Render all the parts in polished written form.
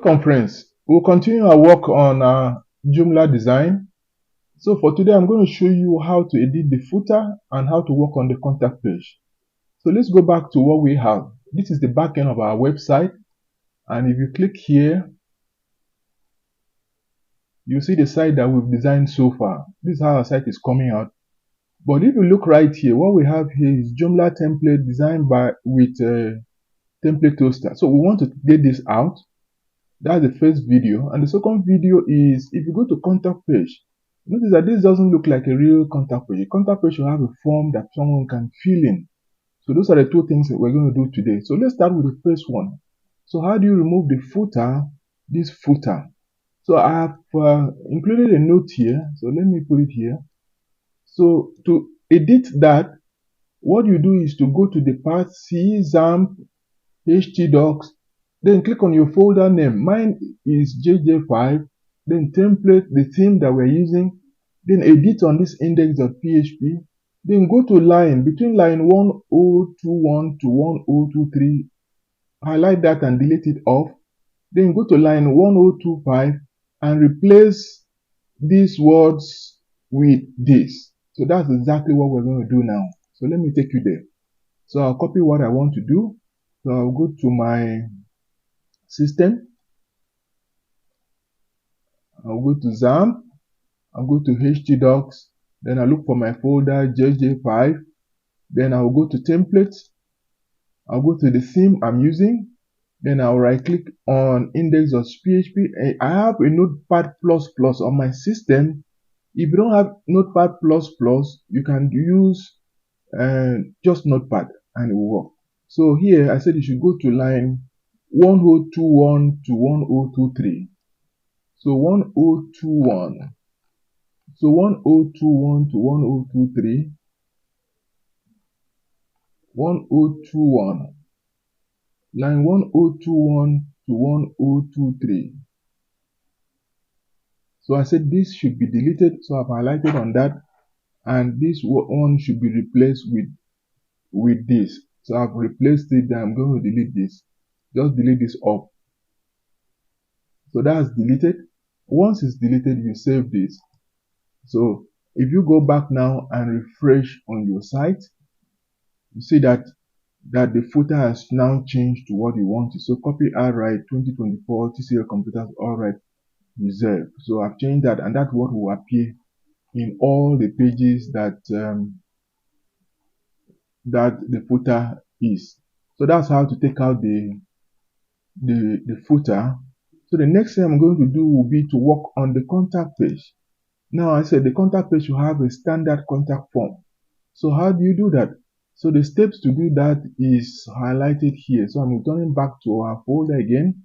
Conference. We'll continue our work on Joomla design. So for today, I'm going to show you how to edit the footer and how to work on the contact page. So let's go back to what we have. This is the back end of our website. And if you click here, you see the site that we've designed so far. This is how our site is coming out. But if you look right here, what we have here is Joomla template designed with template toaster. So we want to get this out. That's the first video. And the second video is if you go to contact page, notice that this doesn't look like a real contact page. A contact page should have a form that someone can fill in. So those are the two things that we're going to do today. So let's start with the first one. So how do you remove the footer, this footer? So I have included a note here. So let me put it here. So to edit that, what you do is to go to the path C, XAMPP, htdocs, then click on your folder name. Mine is JJ5, then template, the theme that we're using, then edit on this index.php, then go to line, between line 1021 to 1023, highlight that and delete it off, then go to line 1025 and replace these words with this. So that's exactly what we're going to do now. So let me take you there. So I'll copy what I want to do. So I'll go to my system. I'll go to XAMPP. I'll go to htdocs. Then I'll look for my folder JJ5. Then I'll go to templates. I'll go to the theme I'm using. Then I'll right click on index.php. I have a notepad++ on my system. If you don't have notepad++, you can use just notepad and it will work. So here I said you should go to line 1021 to 1023. So 1021. So 1021 to 1023. 1021. Line 1021 to 1023. So I said this should be deleted. So I've highlighted on that. And this one should be replaced with this. So I've replaced it. Then I'm going to delete this. Just delete this off. So that's deleted. Once it's deleted, you save this. So if you go back now and refresh on your site, you see that the footer has now changed to what you want. So copy right 2024 TCL computers all right reserved. So I've changed that, and that's what will appear in all the pages that the footer is. So that's how to take out the footer. So the next thing I'm going to do will be to work on the contact page. Now I said the contact page should have a standard contact form. So how do you do that? So the steps to do that is highlighted here. So I'm returning back to our folder again.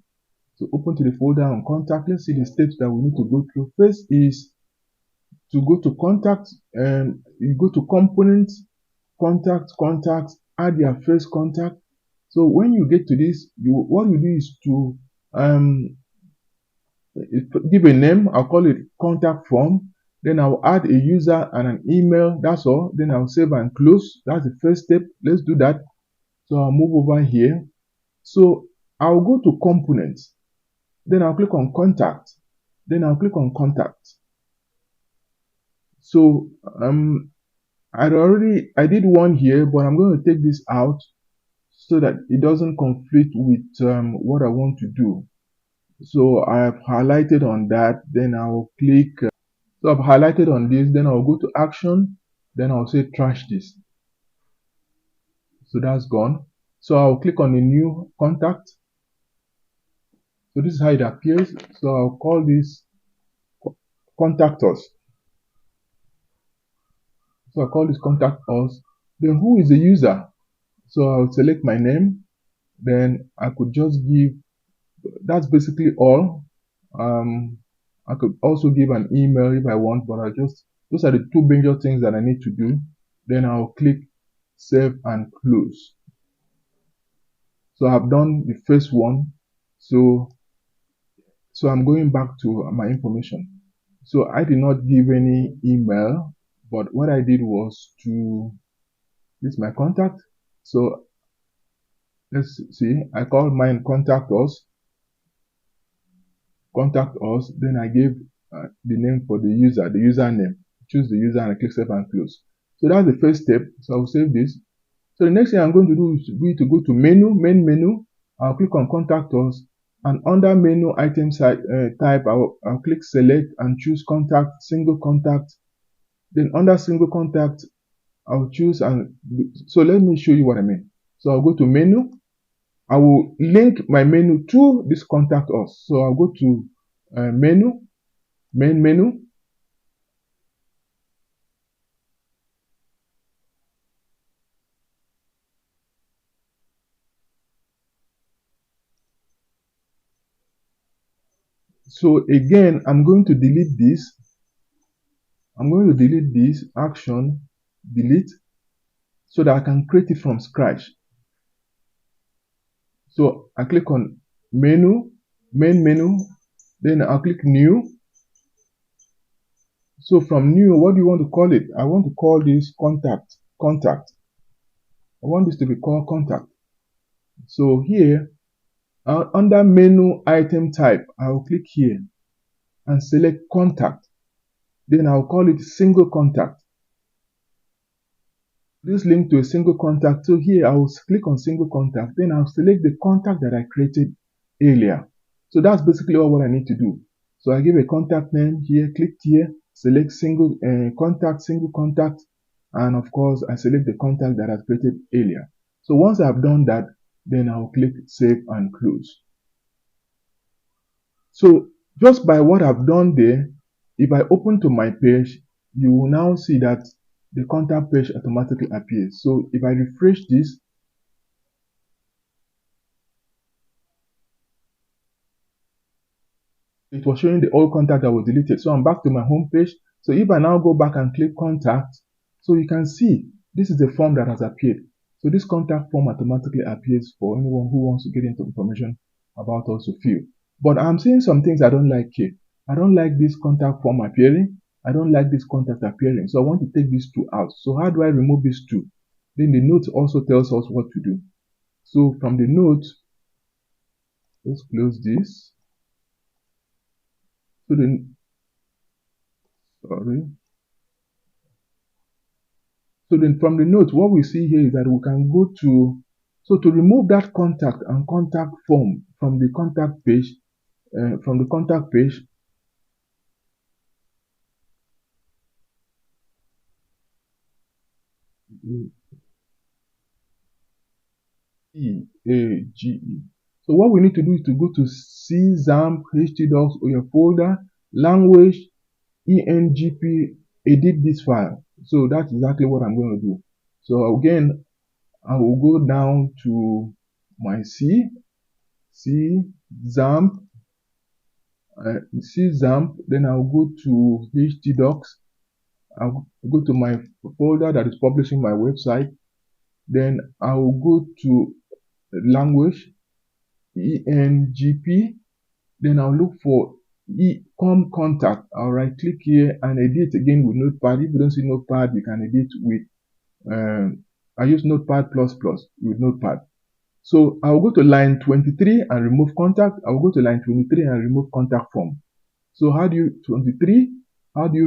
So open to the folder on contact. Let's see the steps that we need to go through. First is to go to contact, and you go to components, contacts, add your first contact. So when you get to this, what you do is to give a name. I'll call it contact form. Then I'll add a user and an email. That's all. Then I'll save and close. That's the first step. Let's do that. So I'll move over here. So I'll go to components. Then I'll click on contact. Then I'll click on contact. So I did one here, but I'm going to take this out so that it doesn't conflict with what I want to do. So I've highlighted on that. Then I'll click. So I've highlighted on this. Then I'll go to action. Then I'll say trash this. So that's gone. So I'll click on a new contact. So this is how it appears. So I'll call this contact us. So I'll call this contact us. Then who is the user? So I'll select my name. Then I could just give, that's basically all. I could also give an email if I want, but those are the two major things that I need to do. Then I'll click save and close. So I've done the first one. So I'm going back to my information. So I did not give any email, but what I did was this is my contact. So let's see, I called mine contact us. contact us. Then I gave the name for the user, the username. Choose the user and I click save and close. So that's the first step. So I'll save this. So the next thing I'm going to do is to go to main menu. I'll click on contact us, and under menu item type, I'll click select and choose contact, single contact. Then under single contact, I'll choose, and so let me show you what I mean. So I'll go to menu. I will link my menu to this contact us. So I'll go to menu, main menu. So again, I'm going to delete this. I'm going to delete this action, delete, so that I can create it from scratch. So I click on menu, main menu, then I'll click new. So from new, what do you want to call it? I want to call this contact. I want this to be called contact. So here, under menu item type, I'll click here and select contact. Then I'll call it single contact. This link to a single contact. So here I will click on single contact. Then I'll select the contact that I created earlier. So that's basically all what I need to do. So I give a contact name here, click here, select single contact, and of course I select the contact that I created earlier. So once I've done that, then I'll click save and close. So just by what I've done there, if I open to my page, you will now see that the contact page automatically appears. So if I refresh this, it was showing the old contact that was deleted. So I'm back to my home page. So if I now go back and click contact, so you can see this is the form that has appeared. So this contact form automatically appears for anyone who wants to get into information about us to fill. But I'm seeing some things I don't like here. I don't like this contact form appearing. I don't like this contact appearing. So I want to take these two out. So how do I remove these two? Then the note also tells us what to do. So from the note, let's close this. So then, sorry. So then from the note, what we see here is that we can go to, so to remove that contact and contact form from the contact page, E-A-G-E. So what we need to do is to go to czamp, htdocs, or your folder, language, engp, edit this file. So that's exactly what I'm going to do. So again, I will go down to my czamp, then I'll go to htdocs. I'll go to my folder that is publishing my website. Then I will go to language, engp. Then I'll look for contact. I'll right click here and edit again with Notepad. If you don't see Notepad, you can edit with, I use Notepad++ with Notepad. So I'll go to line 23 and remove contact. I'll go to line 23 and remove contact form. So how do you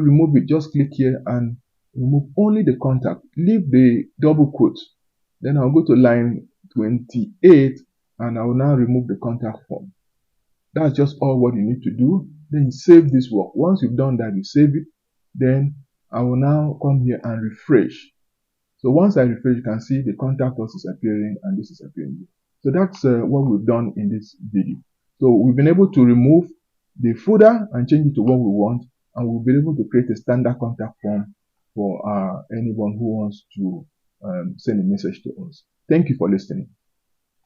remove it? Just click here and remove only the contact. Leave the double quotes. Then I'll go to line 28 and I will now remove the contact form. That's just all what you need to do. Then save this work. Once you've done that, you save it. Then I will now come here and refresh. So once I refresh, you can see the contact us is appearing and this is appearing. So that's what we've done in this video. So we've been able to remove the footer and change it to what we want, and we'll be able to create a standard contact form for anyone who wants to send a message to us. Thank you for listening.